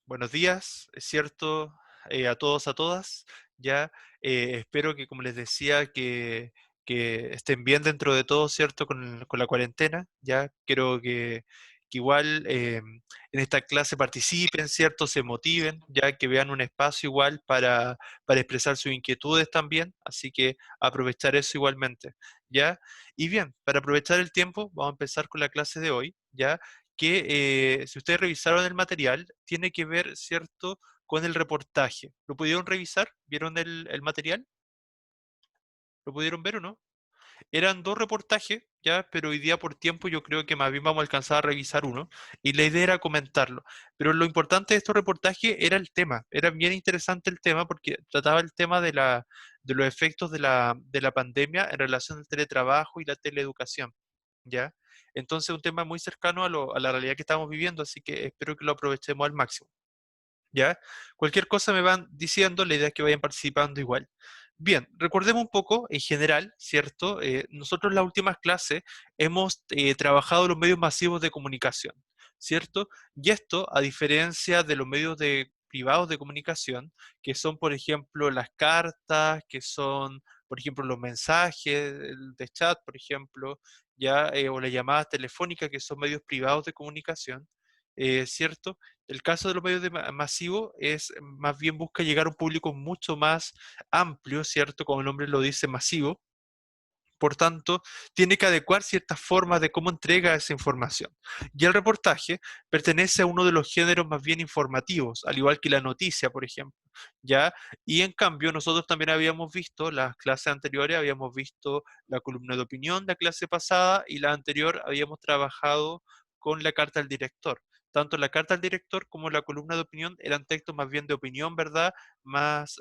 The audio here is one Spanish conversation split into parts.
Buenos días, es cierto, a todos, a todas. Ya, espero que, como les decía, que estén bien dentro de todo, ¿cierto? Con la cuarentena. Ya, quiero que igual en esta clase participen, ¿cierto? Se motiven, ya que vean un espacio igual para expresar sus inquietudes también. Así que aprovechar eso igualmente. ¿Ya? Y bien, para aprovechar el tiempo, vamos a empezar con la clase de hoy. ¿Ya? Que si ustedes revisaron el material, tiene que ver, ¿cierto?, con el reportaje. ¿Lo pudieron revisar? ¿Vieron el material? ¿Lo pudieron ver o no? Eran dos reportajes, ya, pero hoy día por tiempo yo creo que más bien vamos a alcanzar a revisar uno, y la idea era comentarlo. Pero lo importante de estos reportajes era el tema, era bien interesante el tema porque trataba el tema de los efectos de la pandemia en relación al teletrabajo y la teleeducación, ¿ya? Entonces un tema muy cercano a la realidad que estamos viviendo, así que espero que lo aprovechemos al máximo. ¿Ya? Cualquier cosa me van diciendo, la idea es que vayan participando igual. Bien, recordemos un poco, en general, ¿cierto? Nosotros en las últimas clases hemos trabajado los medios masivos de comunicación, ¿cierto? Y esto, a diferencia de los medios privados de comunicación, que son, por ejemplo, las cartas, que son, por ejemplo, los mensajes de chat, por ejemplo, ya, o las llamadas telefónicas, que son medios privados de comunicación, ¿cierto? El caso de los medios masivos es más bien busca llegar a un público mucho más amplio, ¿cierto? Como el nombre lo dice, masivo. Por tanto, tiene que adecuar ciertas formas de cómo entrega esa información. Y el reportaje pertenece a uno de los géneros más bien informativos, al igual que la noticia, por ejemplo. ¿Ya? Y en cambio, nosotros también habíamos visto, las clases anteriores, habíamos visto la columna de opinión la clase pasada y la anterior habíamos trabajado con la carta al director. Tanto la carta al director como la columna de opinión eran textos más bien de opinión, ¿verdad? Más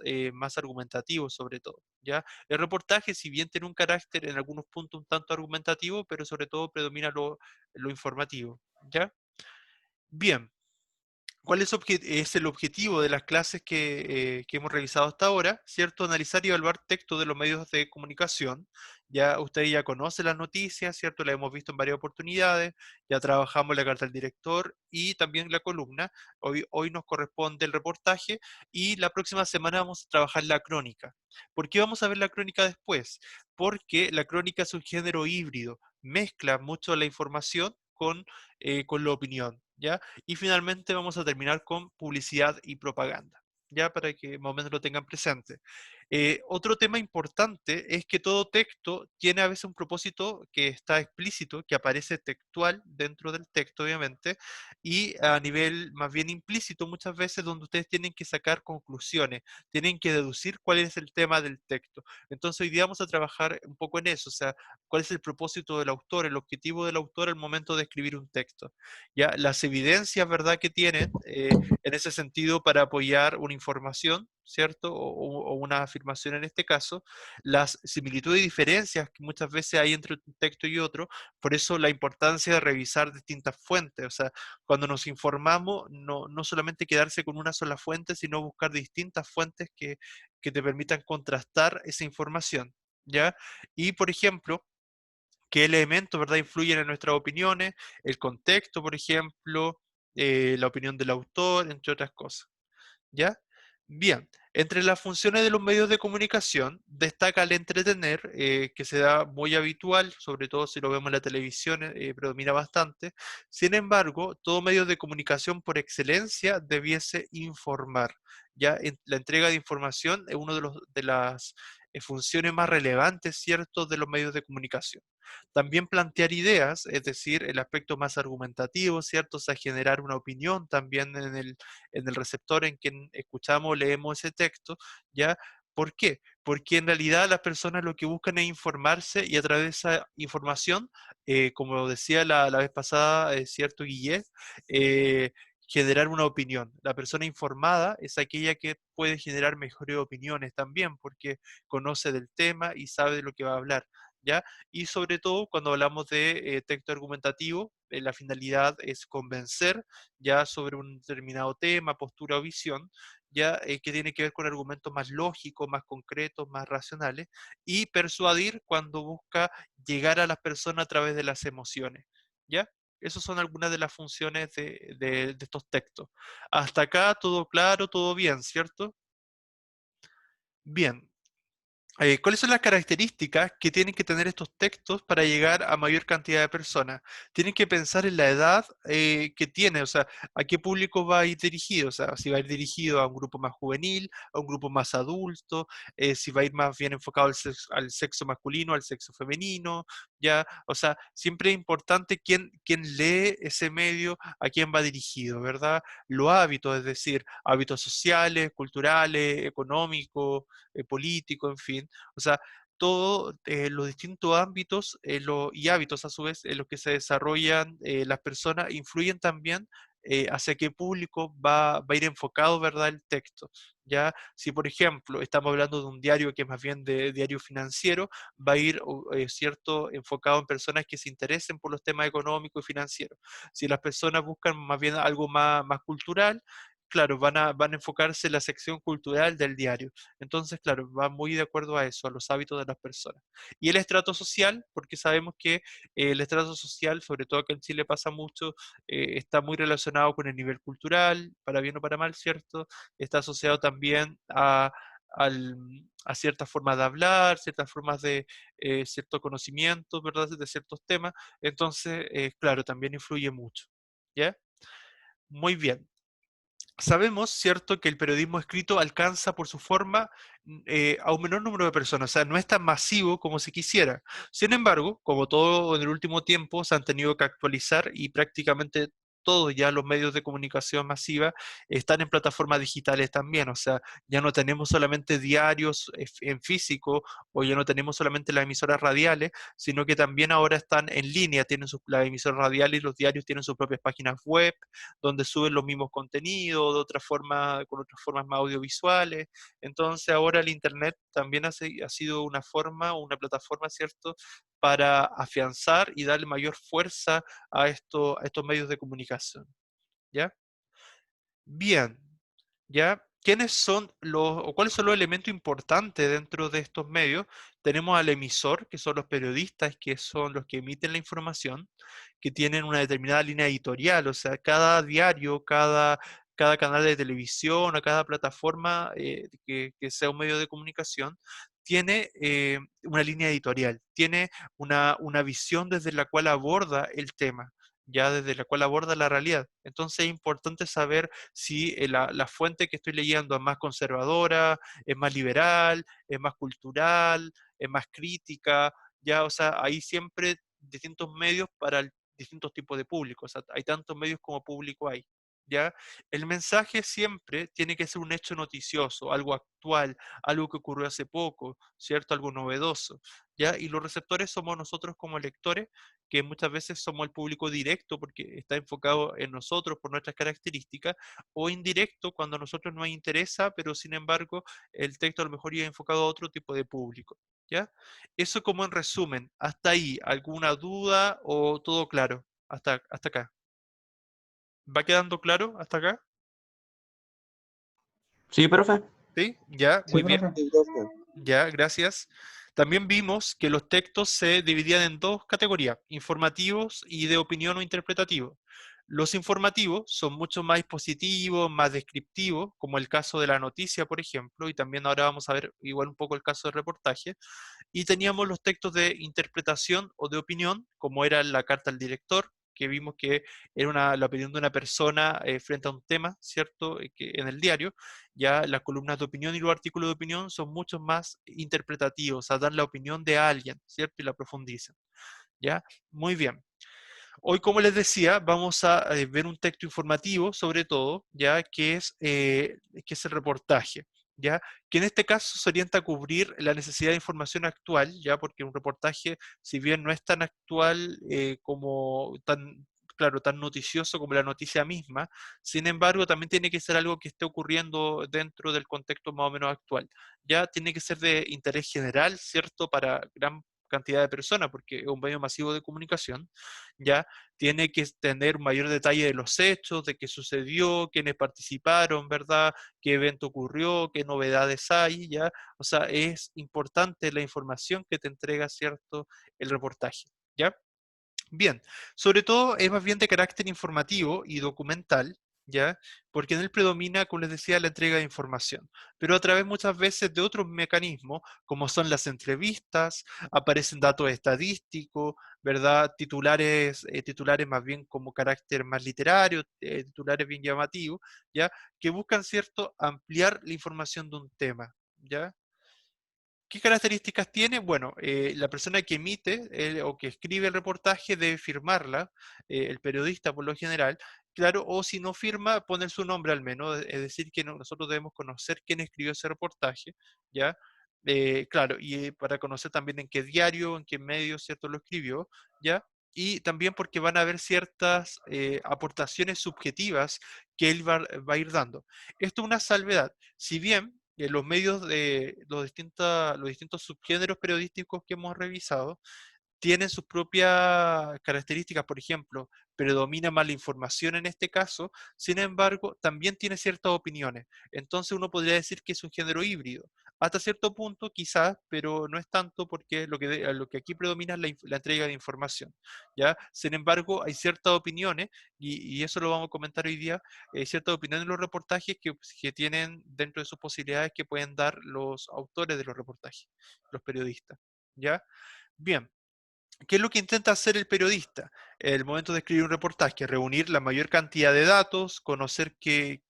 argumentativos sobre todo, ¿ya? El reportaje, si bien tiene un carácter en algunos puntos un tanto argumentativo, pero sobre todo predomina lo informativo, ¿ya? Bien, ¿cuál es el objetivo de las clases que hemos revisado hasta ahora? ¿Cierto? Analizar y evaluar textos de los medios de comunicación. Ya ustedes ya conocen las noticias, ¿cierto? Las hemos visto en varias oportunidades. Ya trabajamos la carta del director y también la columna. Hoy nos corresponde el reportaje y la próxima semana vamos a trabajar la crónica. ¿Por qué vamos a ver la crónica después? Porque la crónica es un género híbrido. Mezcla mucho la información con la opinión, ¿ya? Y finalmente vamos a terminar con publicidad y propaganda, ya para que más o menos lo tengan presente. Otro tema importante es que todo texto tiene a veces un propósito que está explícito, que aparece textual dentro del texto, obviamente, y a nivel más bien implícito muchas veces donde ustedes tienen que sacar conclusiones, tienen que deducir cuál es el tema del texto. Entonces hoy día vamos a trabajar un poco en eso, o sea, cuál es el propósito del autor, el objetivo del autor al momento de escribir un texto. Ya, las evidencias, ¿verdad?, que tienen en ese sentido para apoyar una información, ¿cierto? O una afirmación en este caso, las similitudes y diferencias que muchas veces hay entre un texto y otro, por eso la importancia de revisar distintas fuentes, o sea, cuando nos informamos, no solamente quedarse con una sola fuente, sino buscar distintas fuentes que te permitan contrastar esa información, ¿ya? Y, por ejemplo, qué elementos, ¿verdad?, influyen en nuestras opiniones, el contexto, por ejemplo, la opinión del autor, entre otras cosas. ¿Ya? Bien, entre las funciones de los medios de comunicación destaca el entretener, que se da muy habitual, sobre todo si lo vemos en la televisión, predomina bastante. Sin embargo, todo medio de comunicación por excelencia debiese informar. Ya la entrega de información es una de las funciones más relevantes, ¿cierto?, de los medios de comunicación. También plantear ideas, es decir, el aspecto más argumentativo, ¿cierto? O sea, generar una opinión también en el receptor en quien escuchamos o leemos ese texto, ¿ya? ¿Por qué? Porque en realidad las personas lo que buscan es informarse y a través de esa información, como decía la vez pasada, ¿cierto, Guille? Eh, generar una opinión. La persona informada es aquella que puede generar mejores opiniones también, porque conoce del tema y sabe de lo que va a hablar, ¿ya? Y sobre todo cuando hablamos de texto argumentativo, la finalidad es convencer ya sobre un determinado tema, postura o visión, ya que tiene que ver con argumentos más lógicos, más concretos, más racionales, y persuadir cuando busca llegar a las personas a través de las emociones, ¿ya? Esas son algunas de las funciones de estos textos. Hasta acá todo claro, todo bien, ¿cierto? Bien. ¿Cuáles son las características que tienen que tener estos textos para llegar a mayor cantidad de personas? Tienen que pensar en la edad que tiene, o sea, a qué público va a ir dirigido, o sea, si va a ir dirigido a un grupo más juvenil, a un grupo más adulto, si va a ir más bien enfocado al sexo masculino, al sexo femenino, ya, o sea, siempre es importante quién lee ese medio, a quién va dirigido, ¿verdad? Los hábitos, es decir, hábitos sociales, culturales, económicos, políticos, en fin, o sea, todos los distintos ámbitos y hábitos a su vez en los que se desarrollan las personas influyen también hacia qué público va a ir enfocado, ¿verdad?, el texto. Ya, si por ejemplo estamos hablando de un diario que es más bien de diario financiero, va a ir, cierto, enfocado en personas que se interesen por los temas económicos y financieros. Si las personas buscan más bien algo más cultural, claro, van a enfocarse en la sección cultural del diario. Entonces, claro, va muy de acuerdo a eso, a los hábitos de las personas. Y el estrato social, porque sabemos que el estrato social, sobre todo que en Chile pasa mucho, está muy relacionado con el nivel cultural, para bien o para mal, ¿cierto? Está asociado también a ciertas formas de hablar, ciertas formas de cierto conocimiento, ¿verdad? De ciertos temas. Entonces, claro, también influye mucho. ¿Ya? Muy bien. Sabemos, ¿cierto?, que el periodismo escrito alcanza por su forma a un menor número de personas, o sea, no es tan masivo como se quisiera. Sin embargo, como todo en el último tiempo, se han tenido que actualizar y prácticamente todos ya los medios de comunicación masiva están en plataformas digitales también, o sea, ya no tenemos solamente diarios en físico o ya no tenemos solamente las emisoras radiales, sino que también ahora están en línea, tienen las emisoras radiales y los diarios tienen sus propias páginas web, donde suben los mismos contenidos, de otra forma, con otras formas más audiovisuales. Entonces ahora el Internet también ha sido una forma, una plataforma, ¿cierto?, para afianzar y darle mayor fuerza a estos medios de comunicación. ¿Ya? Bien, ¿ya? ¿Quiénes son o cuáles son los elementos importantes dentro de estos medios? Tenemos al emisor, que son los periodistas, que son los que emiten la información, que tienen una determinada línea editorial, o sea, cada diario, cada canal de televisión o cada plataforma que sea un medio de comunicación, tiene una línea editorial, tiene una visión desde la cual aborda el tema, ya desde la cual aborda la realidad. Entonces es importante saber si la fuente que estoy leyendo es más conservadora, es más liberal, es más cultural, es más crítica, ya, o sea, hay siempre distintos medios para distintos tipos de público, o sea, hay tantos medios como público hay, ¿ya? El mensaje siempre tiene que ser un hecho noticioso, algo actual, algo que ocurrió hace poco, ¿cierto? Algo novedoso, ¿ya? Y los receptores somos nosotros como lectores, que muchas veces somos el público directo porque está enfocado en nosotros por nuestras características, o indirecto cuando a nosotros nos interesa, pero sin embargo el texto a lo mejor ya enfocado a otro tipo de público, ¿ya? Eso como en resumen. ¿Hasta ahí alguna duda o todo claro? Hasta acá. ¿Va quedando claro hasta acá? Sí, profe. ¿Sí? Ya, Sí, muy bien. profe. Ya, gracias. También vimos que los textos se dividían en dos categorías, informativos y de opinión o interpretativo. Los informativos son mucho más expositivos, más descriptivos, como el caso de la noticia, por ejemplo, y también ahora vamos a ver igual un poco el caso de reportaje. Y teníamos los textos de interpretación o de opinión, como era la carta al director, que vimos que era la opinión de una persona frente a un tema, ¿cierto? Que en el diario, ya las columnas de opinión y los artículos de opinión son mucho más interpretativos, a dar la opinión de alguien, ¿cierto? Y la profundizan, ¿ya? Muy bien. Hoy, como les decía, vamos a ver un texto informativo, sobre todo, ya que es el reportaje, ya que en este caso se orienta a cubrir la necesidad de información actual, ya porque un reportaje, si bien no es tan actual como tan claro, tan noticioso como la noticia misma, sin embargo, también tiene que ser algo que esté ocurriendo dentro del contexto más o menos actual. Ya tiene que ser de interés general, ¿cierto? Para gran cantidad de personas, porque es un medio masivo de comunicación, ya tiene que tener mayor detalle de los hechos, de qué sucedió, quiénes participaron, ¿verdad? ¿Qué evento ocurrió? ¿Qué novedades hay? ¿Ya? O sea, es importante la información que te entrega, ¿cierto? El reportaje, ¿ya? Bien, sobre todo es más bien de carácter informativo y documental, ¿ya? Porque en él predomina, como les decía, la entrega de información, pero a través muchas veces de otros mecanismos, como son las entrevistas, aparecen datos estadísticos, ¿verdad? Titulares más bien como carácter más literario, titulares bien llamativos, ¿ya? Que buscan, ¿cierto?, ampliar la información de un tema, ¿ya? ¿Qué características tiene? Bueno, la persona que emite o que escribe el reportaje debe firmarla, el periodista por lo general, claro, o si no firma, poner su nombre al menos, es decir, que nosotros debemos conocer quién escribió ese reportaje, ¿ya? Claro, y para conocer también en qué diario, en qué medio, ¿cierto?, lo escribió, ¿ya? Y también porque van a haber ciertas aportaciones subjetivas que él va a ir dando. Esto es una salvedad. Si bien los medios de los distintos subgéneros periodísticos que hemos revisado tienen sus propias características, por ejemplo, predomina más la información en este caso, sin embargo, también tiene ciertas opiniones. Entonces uno podría decir que es un género híbrido. Hasta cierto punto, quizás, pero no es tanto porque lo que aquí predomina es la entrega de información. ¿Ya? Sin embargo, hay ciertas opiniones, y eso lo vamos a comentar hoy día, hay ciertas opiniones en los reportajes que tienen dentro de sus posibilidades que pueden dar los autores de los reportajes, los periodistas. ¿Ya? Bien. ¿Qué es lo que intenta hacer el periodista? En el momento de escribir un reportaje, reunir la mayor cantidad de datos, conocer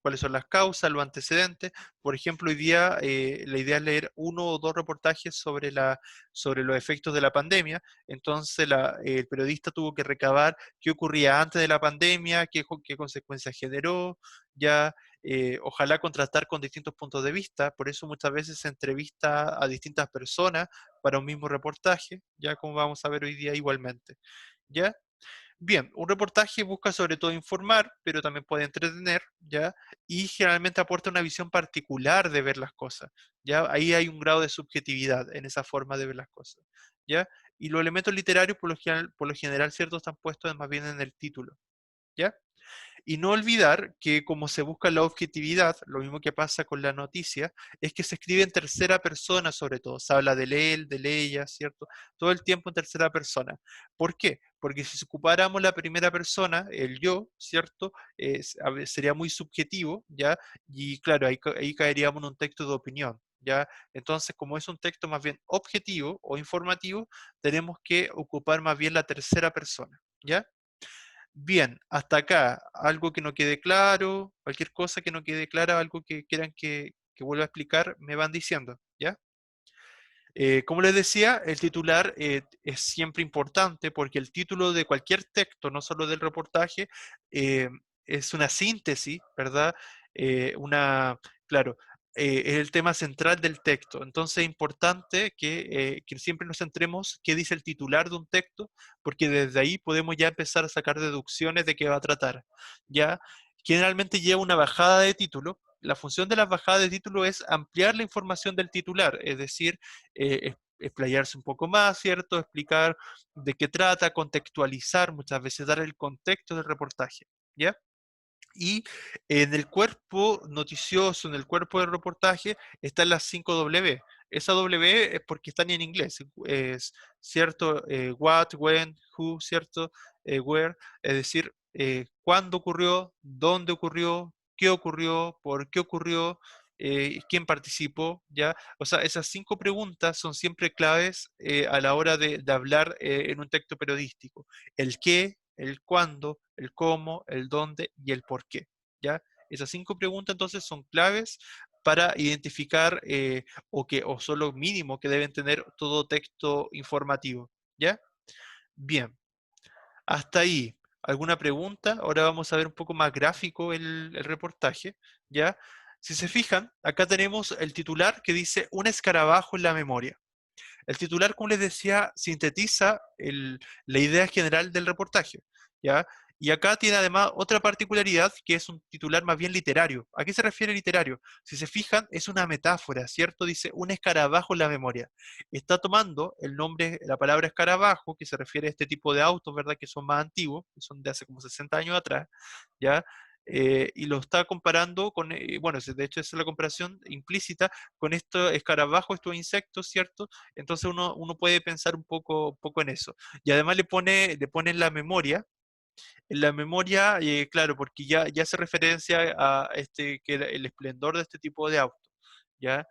cuáles son las causas, los antecedentes. Por ejemplo, hoy día la idea es leer uno o dos reportajes sobre los efectos de la pandemia. Entonces, el periodista tuvo que recabar qué ocurría antes de la pandemia, qué consecuencias generó, ya ojalá contrastar con distintos puntos de vista. Por eso muchas veces se entrevista a distintas personas para un mismo reportaje, ya como vamos a ver hoy día igualmente. ¿Ya? Bien, un reportaje busca sobre todo informar, pero también puede entretener, ¿ya? Y generalmente aporta una visión particular de ver las cosas, ¿ya? Ahí hay un grado de subjetividad en esa forma de ver las cosas, ¿ya? Y los elementos literarios por lo general, ¿cierto? Están puestos más bien en el título, ¿ya? Y no olvidar que como se busca la objetividad, lo mismo que pasa con la noticia, es que se escribe en tercera persona sobre todo. Se habla del él, de ella, ¿cierto? Todo el tiempo en tercera persona. ¿Por qué? Porque si ocupáramos la primera persona, el yo, ¿cierto? Sería muy subjetivo, ¿ya? Y claro, ahí caeríamos en un texto de opinión. ¿Ya? Entonces, como es un texto más bien objetivo o informativo, tenemos que ocupar más bien la tercera persona. ¿Ya? Bien, hasta acá, algo que no quede claro, cualquier cosa que no quede clara, algo que quieran que vuelva a explicar, me van diciendo, ¿ya? Como les decía, el titular es siempre importante porque el título de cualquier texto, no solo del reportaje, eh, es una síntesis, ¿verdad? Una, claro, es el tema central del texto. Entonces es importante que siempre nos centremos qué dice el titular de un texto, porque desde ahí podemos ya empezar a sacar deducciones de qué va a tratar. Ya, generalmente lleva una bajada de título. La función de las bajadas de título es ampliar la información del titular, es decir, explayarse un poco más, ¿cierto? Explicar de qué trata, contextualizar, muchas veces dar el contexto del reportaje, ¿ya? Y en el cuerpo noticioso, en el cuerpo del reportaje, están las 5 W. Esa W es porque están en inglés, es cierto, what, when, who, cierto, where, es decir, cuándo ocurrió, dónde ocurrió, qué ocurrió, por qué ocurrió, quién participó, ¿ya? O sea, esas 5 preguntas son siempre claves a la hora de hablar en un texto periodístico. El qué, el cuándo, el cómo, el dónde y el por qué, ¿ya? Esas 5 preguntas entonces son claves para identificar o son lo mínimo que deben tener todo texto informativo, ¿ya? Bien, hasta ahí. ¿Alguna pregunta? Ahora vamos a ver un poco más gráfico el reportaje, ¿ya? Si se fijan, acá tenemos el titular que dice un escarabajo en la memoria. El titular, como les decía, sintetiza la idea general del reportaje, ¿ya? Y acá tiene además otra particularidad que es un titular más bien literario. ¿A qué se refiere literario? Si se fijan, es una metáfora, ¿cierto? Dice un escarabajo en la memoria. Está tomando el nombre, la palabra escarabajo, que se refiere a este tipo de autos, ¿verdad? Que son más antiguos, que son de hace como 60 años atrás, ¿ya? y lo está comparando con, bueno, de hecho esa es la comparación implícita con estos escarabajos, estos insectos, ¿cierto? Entonces uno puede pensar un poco en eso. Y además le pone en la memoria, claro, porque ya hace referencia a este, que era el esplendor de este tipo de auto, ¿ya?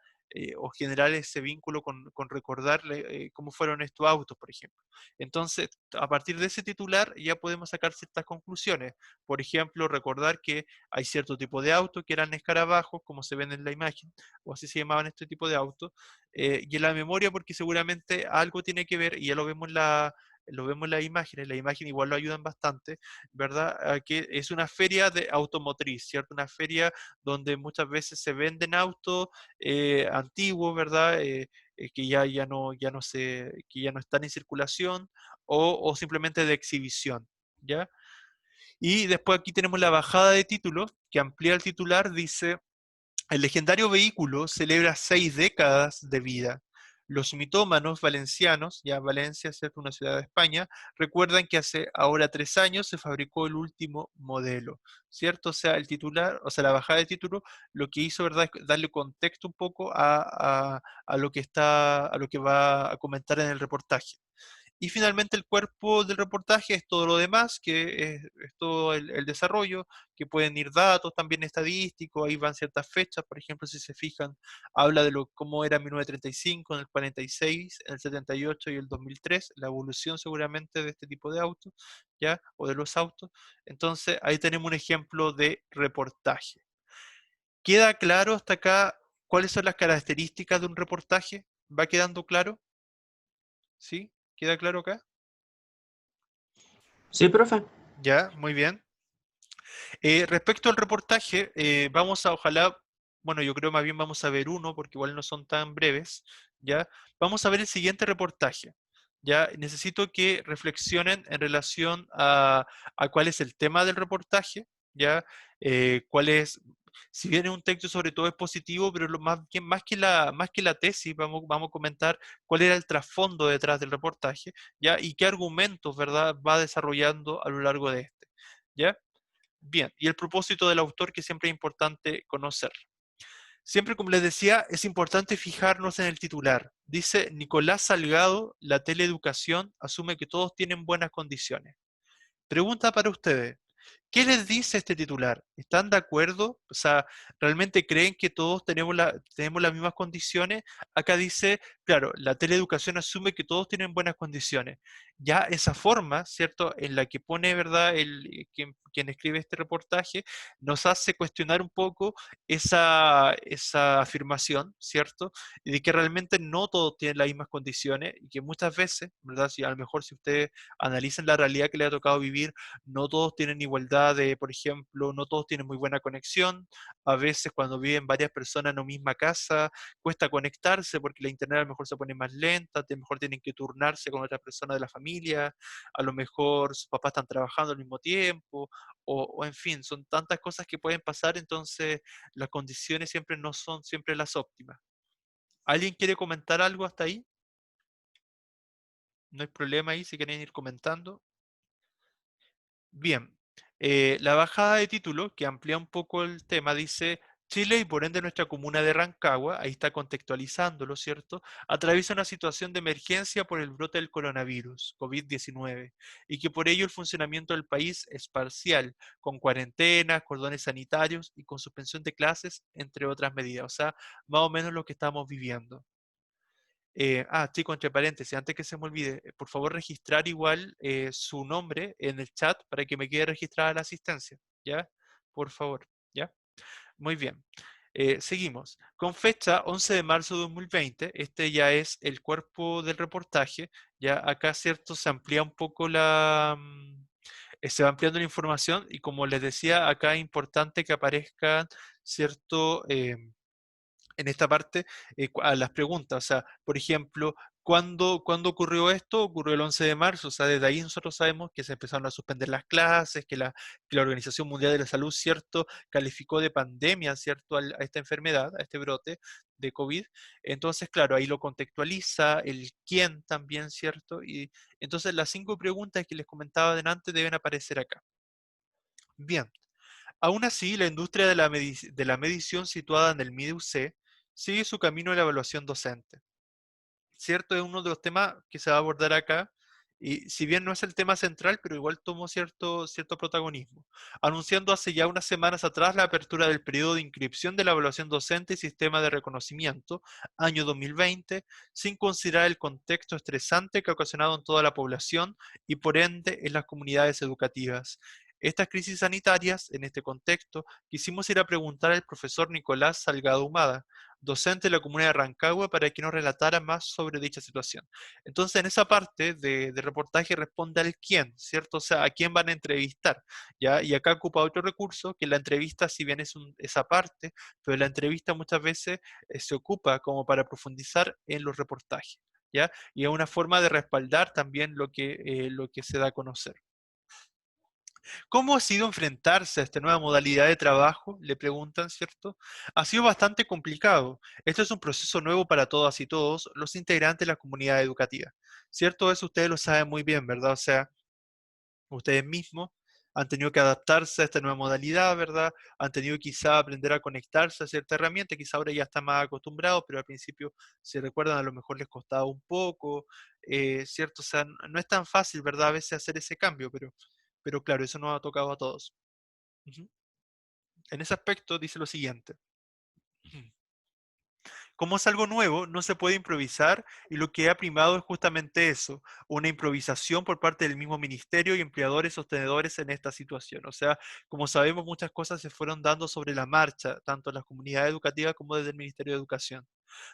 O generar ese vínculo con recordarle cómo fueron estos autos, por ejemplo. Entonces, a partir de ese titular ya podemos sacar ciertas conclusiones. Por ejemplo, recordar que hay cierto tipo de autos que eran escarabajos, como se ven en la imagen, o así se llamaban este tipo de autos, y en la memoria porque seguramente algo tiene que ver, y ya lo vemos lo vemos en las imágenes igual lo ayudan bastante, ¿verdad? Que es una feria de automotriz, ¿cierto? Una feria donde muchas veces se venden autos antiguos, ¿verdad? Que que ya no están en circulación o simplemente de exhibición, ¿ya? Y después aquí tenemos la bajada de títulos, que amplía el titular, dice el legendario vehículo celebra 6 décadas de vida. Los mitómanos valencianos, ya Valencia es una ciudad de España, recuerdan que hace ahora 3 años se fabricó el último modelo, ¿cierto? O sea, el titular, o sea, la bajada de título, lo que hizo, ¿verdad?, es darle contexto un poco a lo que a lo que va a comentar en el reportaje. Y finalmente el cuerpo del reportaje es todo lo demás, que es todo el desarrollo, que pueden ir datos también estadísticos, ahí van ciertas fechas, por ejemplo, si se fijan, habla de cómo era 1935, en el 46, en el 78 y el 2003, la evolución seguramente de este tipo de autos, ¿ya? O de los autos. Entonces, ahí tenemos un ejemplo de reportaje. ¿Queda claro hasta acá cuáles son las características de un reportaje? ¿Va quedando claro? ¿Sí? ¿Queda claro acá? Sí, profe. Ya, muy bien. Respecto al reportaje, vamos a, ojalá, bueno, yo creo más bien vamos a ver uno, porque igual no son tan breves, ¿ya? Vamos a ver el siguiente reportaje, ¿ya? Necesito que reflexionen en relación a cuál es el tema del reportaje, ¿ya? Cuál es, si bien es un texto sobre todo es positivo, pero más que la tesis, vamos a comentar cuál era el trasfondo detrás del reportaje, ¿ya? Y qué argumentos, ¿verdad?, va desarrollando a lo largo de este, ¿ya? Bien, y el propósito del autor que siempre es importante conocer. Siempre, como les decía, es importante fijarnos en el titular. Dice Nicolás Salgado, la teleeducación asume que todos tienen buenas condiciones. Pregunta para ustedes, ¿qué les dice este titular? ¿Están de acuerdo? O sea, ¿realmente creen que todos tenemos las mismas condiciones? Acá dice, claro, la teleeducación asume que todos tienen buenas condiciones. Ya esa forma, ¿cierto?, en la que pone, ¿verdad?, quien escribe este reportaje, nos hace cuestionar un poco esa afirmación, ¿cierto? Y de que realmente no todos tienen las mismas condiciones y que muchas veces, ¿verdad? Si a lo mejor si ustedes analizan la realidad que le ha tocado vivir, no todos tienen igualdad de, por ejemplo, no todos tienen muy buena conexión. A veces cuando viven varias personas en una misma casa, cuesta conectarse porque la internet a lo mejor se pone más lenta, a lo mejor tienen que turnarse con otra persona de la familia, a lo mejor sus papás están trabajando al mismo tiempo, o en fin, son tantas cosas que pueden pasar, entonces las condiciones siempre no son siempre las óptimas. ¿Alguien quiere comentar algo hasta ahí? No hay problema ahí si quieren ir comentando. Bien, la bajada de título, que amplía un poco el tema, dice, Chile y por ende nuestra comuna de Rancagua, ahí está contextualizándolo, ¿cierto? Atraviesa una situación de emergencia por el brote del coronavirus, COVID-19, y que por ello el funcionamiento del país es parcial, con cuarentenas, cordones sanitarios y con suspensión de clases, entre otras medidas. O sea, más o menos lo que estamos viviendo. Chico, entre paréntesis, antes que se me olvide, por favor registrar igual su nombre en el chat para que me quede registrada la asistencia, ¿ya? Por favor, ¿ya? Muy bien. Seguimos. Con fecha 11 de marzo de 2020, este ya es el cuerpo del reportaje, ya acá, ¿cierto? Se amplía un poco se va ampliando la información y como les decía, acá es importante que aparezcan, ¿cierto? En esta parte a las preguntas. O sea, por ejemplo, ¿cuándo ocurrió esto? Ocurrió el 11 de marzo. O sea, desde ahí nosotros sabemos que se empezaron a suspender las clases, que la Organización Mundial de la Salud, ¿cierto?, calificó de pandemia, ¿cierto?, a esta enfermedad, a este brote de COVID. Entonces, claro, ahí lo contextualiza, el quién también, ¿cierto? Y entonces las 5 preguntas que les comentaba adelante deben aparecer acá. Bien. Aún así, la industria de de la medición situada en el MIDE-UC sigue su camino en la evaluación docente. ¿Cierto? Es uno de los temas que se va a abordar acá, y si bien no es el tema central, pero igual tomó cierto protagonismo, anunciando hace ya unas semanas atrás la apertura del periodo de inscripción de la evaluación docente y sistema de reconocimiento, año 2020, sin considerar el contexto estresante que ha ocasionado en toda la población y por ende en las comunidades educativas. Estas crisis sanitarias, en este contexto, quisimos ir a preguntar al profesor Nicolás Salgado Humada, docente de la comuna de Rancagua, para que nos relatara más sobre dicha situación. Entonces, en esa parte de reportaje responde al quién, ¿cierto? O sea, a quién van a entrevistar, ¿ya? Y acá ocupa otro recurso, que la entrevista, si bien es esa parte, pero la entrevista muchas veces se ocupa como para profundizar en los reportajes, ¿ya? Y es una forma de respaldar también lo que se da a conocer. ¿Cómo ha sido enfrentarse a esta nueva modalidad de trabajo? Le preguntan, ¿cierto? Ha sido bastante complicado. Esto es un proceso nuevo para todas y todos los integrantes de la comunidad educativa. ¿Cierto? Eso ustedes lo saben muy bien, ¿verdad? O sea, ustedes mismos han tenido que adaptarse a esta nueva modalidad, ¿verdad? Han tenido quizá aprender a conectarse a cierta herramienta, quizá ahora ya están más acostumbrados, pero al principio, si recuerdan, a lo mejor les costaba un poco, ¿cierto? O sea, no es tan fácil, ¿verdad? A veces hacer ese cambio, pero claro, eso nos ha tocado a todos. Ujú. En ese aspecto dice lo siguiente. Como es algo nuevo, no se puede improvisar y lo que ha primado es justamente eso, una improvisación por parte del mismo ministerio y empleadores sostenedores en esta situación. O sea, como sabemos, muchas cosas se fueron dando sobre la marcha, tanto en las comunidades educativas como desde el Ministerio de Educación,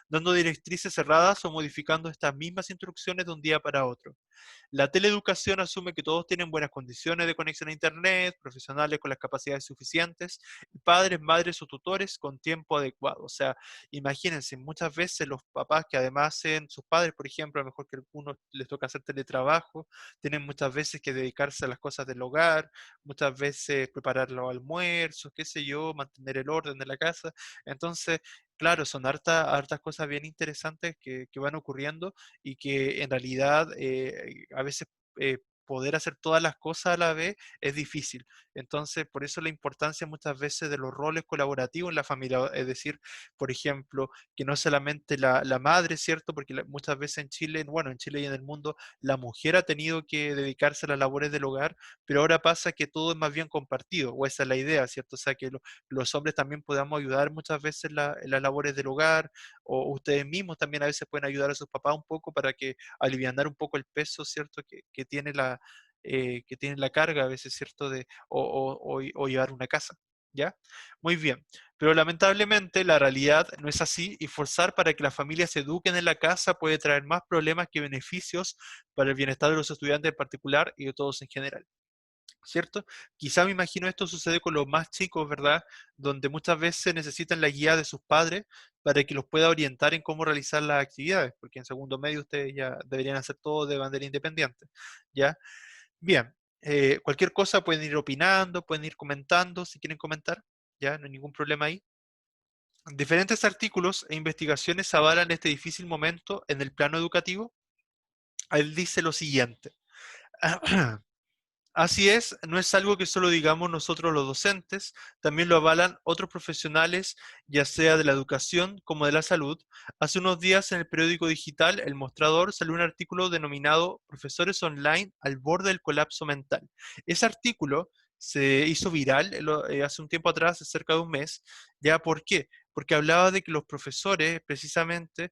dando directrices cerradas o modificando estas mismas instrucciones de un día para otro. La teleeducación asume que todos tienen buenas condiciones de conexión a Internet, profesionales con las capacidades suficientes, y padres, madres o tutores con tiempo adecuado. O sea, imagínense, muchas veces los papás que además hacen, sus padres, por ejemplo, a lo mejor que a algunos les toca hacer teletrabajo, tienen muchas veces que dedicarse a las cosas del hogar, muchas veces preparar los almuerzos, qué sé yo, mantener el orden de la casa. Entonces, claro, son hartas cosas bien interesantes que van ocurriendo y que en realidad a veces poder hacer todas las cosas a la vez es difícil. Entonces, por eso la importancia muchas veces de los roles colaborativos en la familia, es decir, por ejemplo, que no solamente la madre, ¿cierto? Porque muchas veces en Chile, bueno, en Chile y en el mundo, la mujer ha tenido que dedicarse a las labores del hogar, pero ahora pasa que todo es más bien compartido, o esa es la idea, ¿cierto? O sea, que los hombres también podamos ayudar muchas veces en las labores del hogar, o ustedes mismos también a veces pueden ayudar a sus papás un poco para que alivianar un poco el peso, ¿cierto? Que tiene que tiene la carga a veces, ¿cierto? O llevar una casa, ¿ya? Muy bien. Pero lamentablemente la realidad no es así y forzar para que las familias se eduquen en la casa puede traer más problemas que beneficios para el bienestar de los estudiantes en particular y de todos en general. ¿Cierto? Quizá me imagino esto sucede con los más chicos, ¿verdad? Donde muchas veces necesitan la guía de sus padres para que los pueda orientar en cómo realizar las actividades, porque en segundo medio ustedes ya deberían hacer todo de manera independiente, ¿ya? Bien, cualquier cosa pueden ir opinando, pueden ir comentando, si quieren comentar, ¿ya? No hay ningún problema ahí. Diferentes artículos e investigaciones avalan este difícil momento en el plano educativo. Él dice lo siguiente. Así es, no es algo que solo digamos nosotros los docentes, también lo avalan otros profesionales, ya sea de la educación como de la salud. Hace unos días en el periódico digital El Mostrador salió un artículo denominado Profesores online al borde del colapso mental. Ese artículo se hizo viral hace un tiempo atrás, cerca de un mes. ¿Ya por qué? Porque hablaba de que los profesores precisamente,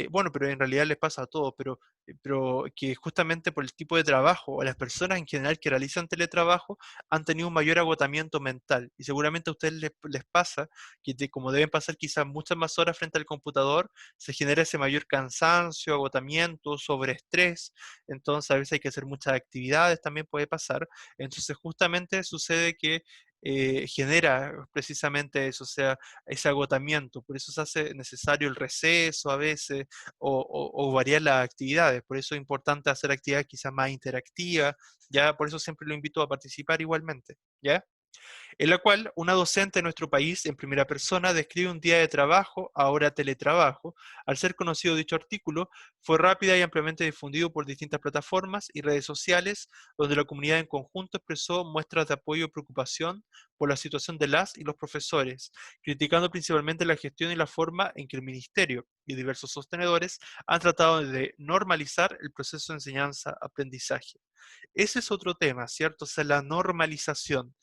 bueno, pero en realidad les pasa a todos, pero que justamente por el tipo de trabajo o las personas en general que realizan teletrabajo han tenido un mayor agotamiento mental. Y seguramente a ustedes les pasa que como deben pasar quizás muchas más horas frente al computador, se genera ese mayor cansancio, agotamiento, sobreestrés. Entonces a veces hay que hacer muchas actividades, también puede pasar. Entonces justamente sucede que genera precisamente eso, o sea, ese agotamiento. Por eso se hace necesario el receso a veces o variar las actividades. Por eso es importante hacer actividades quizás más interactivas, ¿ya? Por eso siempre lo invito a participar igualmente, ¿ya? en la cual una docente de nuestro país en primera persona describe un día de trabajo, ahora teletrabajo. Al ser conocido dicho artículo, fue rápida y ampliamente difundido por distintas plataformas y redes sociales, donde la comunidad en conjunto expresó muestras de apoyo y preocupación por la situación de las y los profesores, criticando principalmente la gestión y la forma en que el ministerio y diversos sostenedores han tratado de normalizar el proceso de enseñanza-aprendizaje. Ese es otro tema, ¿cierto? O sea, la normalización.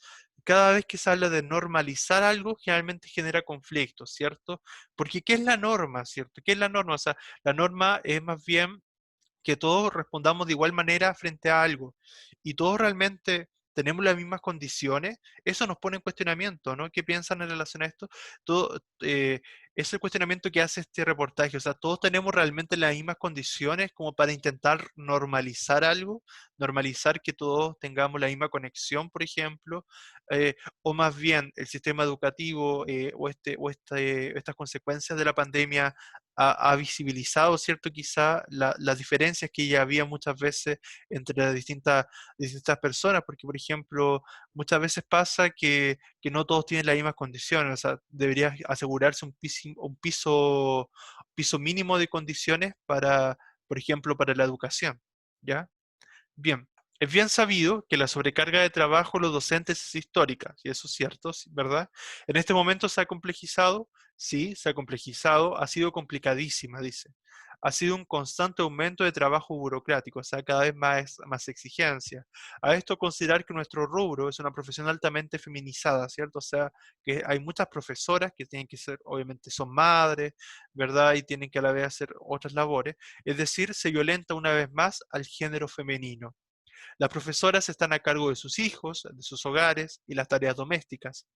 Cada vez que se habla de normalizar algo, generalmente genera conflictos, ¿cierto? Porque ¿qué es la norma, ¿cierto? ¿Qué es la norma? O sea, la norma es más bien que todos respondamos de igual manera frente a algo y todos realmente tenemos las mismas condiciones, eso nos pone en cuestionamiento, ¿no? ¿Qué piensan en relación a esto? Todo, es el cuestionamiento que hace este reportaje, o sea, todos tenemos realmente las mismas condiciones como para intentar normalizar algo, normalizar que todos tengamos la misma conexión, por ejemplo, o más bien el sistema educativo estas consecuencias de la pandemia ha visibilizado, ¿cierto? Quizá las diferencias que ya había muchas veces entre las distintas personas, porque, por ejemplo, muchas veces pasa que no todos tienen las mismas condiciones, o sea, debería asegurarse un piso mínimo de condiciones para, por ejemplo, para la educación, ¿ya? Bien, es bien sabido que la sobrecarga de trabajo de los docentes es histórica, y eso es cierto, sí, ¿verdad? En este momento se ha complejizado, sí, se ha complejizado, ha sido complicadísima, dice. Ha sido un constante aumento de trabajo burocrático, o sea, cada vez más exigencia. A esto considerar que nuestro rubro es una profesión altamente feminizada, ¿cierto? O sea, que hay muchas profesoras que tienen que ser, obviamente son madres, ¿verdad? Y tienen que a la vez hacer otras labores. Es decir, se violenta una vez más al género femenino. Las profesoras están a cargo de sus hijos, de sus hogares y las tareas domésticas,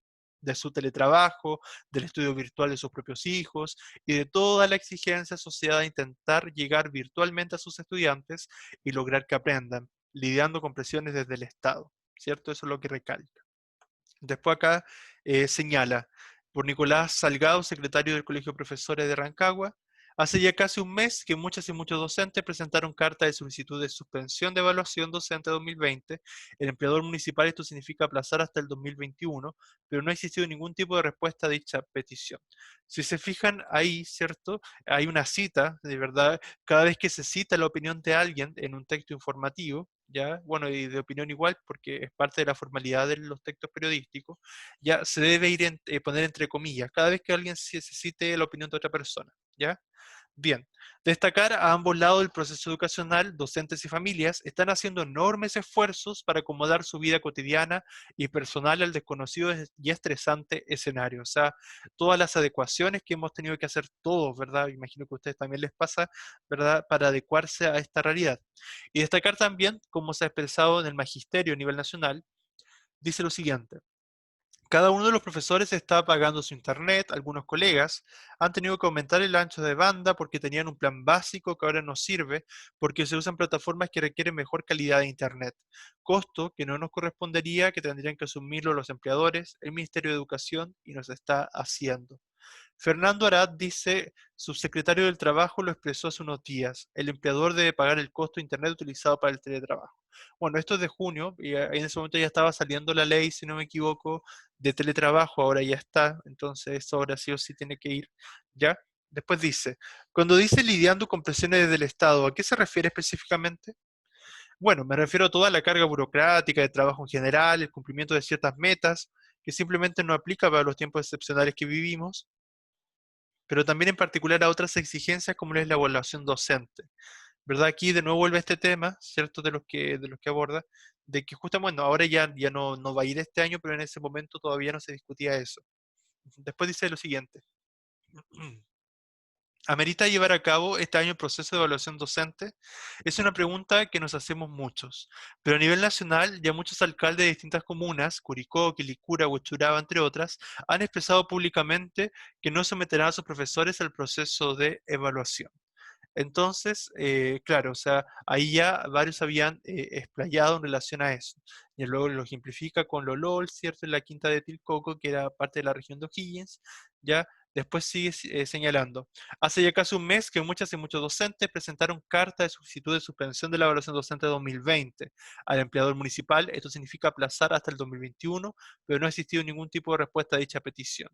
de su teletrabajo, del estudio virtual de sus propios hijos y de toda la exigencia asociada a intentar llegar virtualmente a sus estudiantes y lograr que aprendan, lidiando con presiones desde el Estado. ¿Cierto? Eso es lo que recalca. Después acá señala, por Nicolás Salgado, secretario del Colegio de Profesores de Rancagua, hace ya casi un mes que muchas y muchos docentes presentaron carta de solicitud de suspensión de evaluación docente 2020. El empleador municipal esto significa aplazar hasta el 2021, pero no ha existido ningún tipo de respuesta a dicha petición. Si se fijan ahí, ¿cierto? Hay una cita, de verdad, cada vez que se cita la opinión de alguien en un texto informativo, ya, bueno, y de opinión igual, porque es parte de la formalidad de los textos periodísticos, ya se debe poner entre comillas, cada vez que alguien se cite la opinión de otra persona, ¿ya? Bien, destacar a ambos lados del proceso educacional, docentes y familias están haciendo enormes esfuerzos para acomodar su vida cotidiana y personal al desconocido y estresante escenario. O sea, todas las adecuaciones que hemos tenido que hacer todos, ¿verdad? Imagino que a ustedes también les pasa, ¿verdad? Para adecuarse a esta realidad. Y destacar también, como se ha expresado en el magisterio a nivel nacional, dice lo siguiente. Cada uno de los profesores está pagando su internet, algunos colegas han tenido que aumentar el ancho de banda porque tenían un plan básico que ahora no sirve porque se usan plataformas que requieren mejor calidad de internet, costo que no nos correspondería, que tendrían que asumirlo los empleadores, el Ministerio de Educación y nos está haciendo. Fernando Arad dice, subsecretario del Trabajo lo expresó hace unos días, el empleador debe pagar el costo de Internet utilizado para el teletrabajo. Bueno, esto es de junio, y en ese momento ya estaba saliendo la ley, si no me equivoco, de teletrabajo, ahora ya está, entonces eso ahora sí o sí tiene que ir, ¿ya? Después dice, cuando dice lidiando con presiones desde el Estado, ¿a qué se refiere específicamente? Bueno, me refiero a toda la carga burocrática de trabajo en general, el cumplimiento de ciertas metas, que simplemente no aplica para los tiempos excepcionales que vivimos, pero también en particular a otras exigencias como es la evaluación docente. ¿Verdad? Aquí de nuevo vuelve este tema, ¿cierto? De los que aborda, de que justamente, bueno, ahora ya no va a ir este año, pero en ese momento todavía no se discutía eso. Después dice lo siguiente. ¿Amerita llevar a cabo este año el proceso de evaluación docente? Es una pregunta que nos hacemos muchos, pero a nivel nacional ya muchos alcaldes de distintas comunas, Curicó, Quilicura, Huechuraba, entre otras, han expresado públicamente que no someterán a sus profesores al proceso de evaluación. Entonces, claro, o sea, ahí ya varios habían explayado en relación a eso. Y luego lo ejemplifica con Lolol, ¿cierto? En la quinta de Tilcoco, que era parte de la región de O'Higgins, ¿ya? Después sigue señalando, hace ya casi un mes que muchas y muchos docentes presentaron carta de solicitud de suspensión de la evaluación docente 2020 al empleador municipal. Esto significa aplazar hasta el 2021, pero no ha existido ningún tipo de respuesta a dicha petición.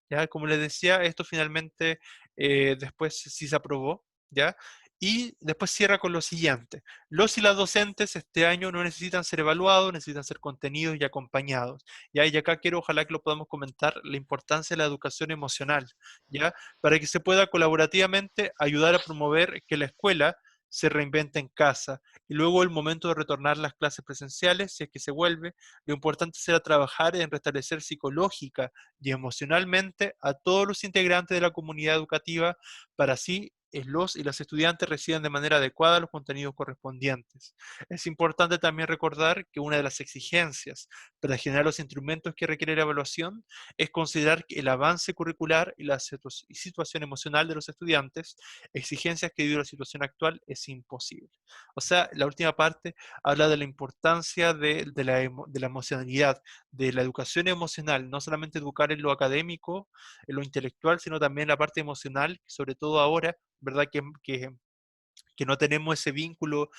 ¿Ya? Como les decía, esto finalmente después sí se aprobó, ¿ya? Y después cierra con lo siguiente. Los y las docentes este año no necesitan ser evaluados, necesitan ser contenidos y acompañados. ¿Ya? Y acá quiero, ojalá que lo podamos comentar, la importancia de la educación emocional, ¿ya? Para que se pueda colaborativamente ayudar a promover que la escuela se reinvente en casa. Y luego el momento de retornar las clases presenciales, si es que se vuelve, lo importante será trabajar en restablecer psicológica y emocionalmente a todos los integrantes de la comunidad educativa para así los y las estudiantes reciban de manera adecuada los contenidos correspondientes. Es importante también recordar que una de las exigencias para generar los instrumentos que requiere la evaluación es considerar el avance curricular y la situación emocional de los estudiantes, exigencias que debido a la situación actual es imposible. O sea, la última parte habla de la importancia de la emocionalidad, de la educación emocional, no solamente educar en lo académico, en lo intelectual, sino también la parte emocional, sobre todo ahora, ¿verdad? Que no tenemos ese vínculo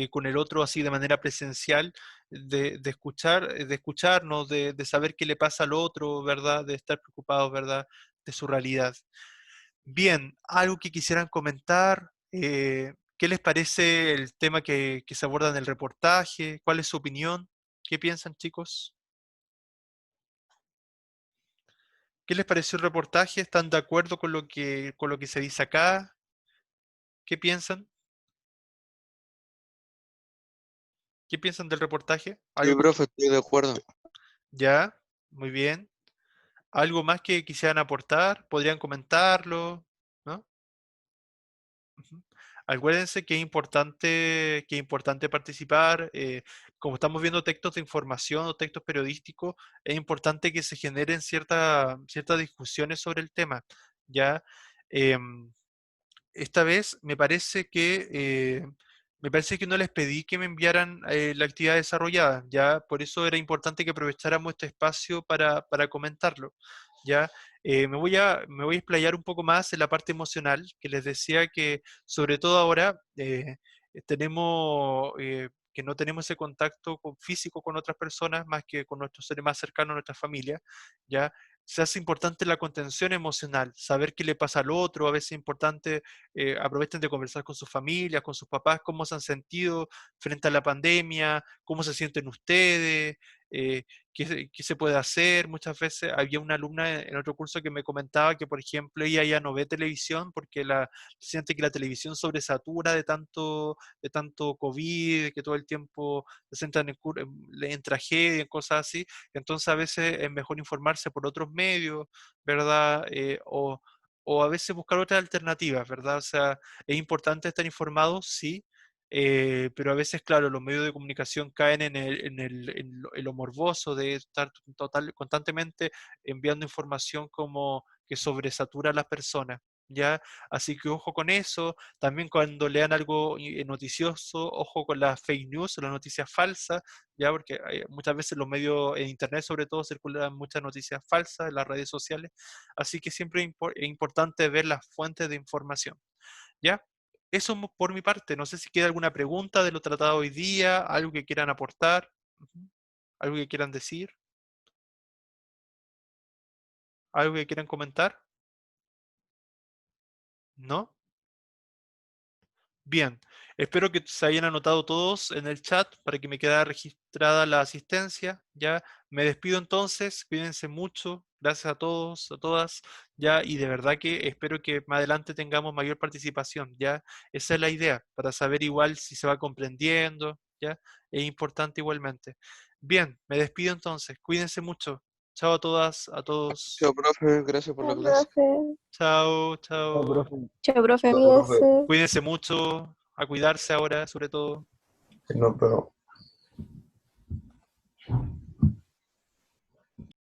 con el otro así de manera presencial, de escucharnos, de saber qué le pasa al otro, ¿verdad? De estar preocupados, ¿verdad? De su realidad. Bien, algo que quisieran comentar, ¿qué les parece el tema que se aborda en el reportaje? ¿Cuál es su opinión? ¿Qué piensan, chicos? ¿Qué les pareció el reportaje? ¿Están de acuerdo con lo que se dice acá? ¿Qué piensan? ¿Qué piensan del reportaje? Sí, ¿Algo que profe, estoy de acuerdo. ya? Muy bien. ¿Algo más que quisieran aportar? ¿Podrían comentarlo? ¿No? Ujú. Acuérdense que es importante participar. Como estamos viendo textos de información o textos periodísticos, es importante que se generen ciertas discusiones sobre el tema. ¿Ya? Em, Esta vez me parece que no les pedí que me enviaran la actividad desarrollada, ya por eso era importante que aprovecháramos este espacio para comentarlo, ya. Me voy a explayar un poco más en la parte emocional, que les decía que sobre todo ahora que no tenemos ese contacto físico con otras personas más que con nuestros seres más cercanos, nuestra familia, ya se hace importante la contención emocional, saber qué le pasa al otro, a veces es importante, aprovechen de conversar con sus familias, con sus papás, cómo se han sentido frente a la pandemia, cómo se sienten ustedes, eh, qué se puede hacer. Muchas veces había una alumna en otro curso que me comentaba que, por ejemplo, ella ya no ve televisión porque siente que la televisión sobresatura de tanto COVID, que todo el tiempo se centran en tragedia, en cosas así. Entonces a veces es mejor informarse por otros medios, ¿verdad? O a veces buscar otras alternativas, ¿verdad? O sea, es importante estar informado, sí, pero a veces, claro, los medios de comunicación caen en lo morboso de estar constantemente enviando información como que sobresatura a las personas. ¿Ya? Así que ojo con eso, también cuando lean algo noticioso, ojo con las fake news, las noticias falsas, ya porque muchas veces los medios en internet sobre todo circulan muchas noticias falsas en las redes sociales, así que siempre es importante ver las fuentes de información, ¿ya? Eso por mi parte, no sé si queda alguna pregunta de lo tratado hoy día, algo que quieran aportar, ujú, algo que quieran decir, algo que quieran comentar, ¿no? Bien, espero que se hayan anotado todos en el chat para que me quede registrada la asistencia. Ya me despido entonces, cuídense mucho, gracias a todos, a todas, ya, y de verdad que espero que más adelante tengamos mayor participación, ya, esa es la idea, para saber igual si se va comprendiendo, ya, es importante igualmente. Bien, me despido entonces, cuídense mucho. Chao a todas, a todos. Chao, profe, gracias por la Chao, clase. profe. Chao, Chao, chao. profe. Chao, profe, Chao, profe. cuídese. Cuídense mucho, a cuidarse ahora, sobre todo. Que nos vemos.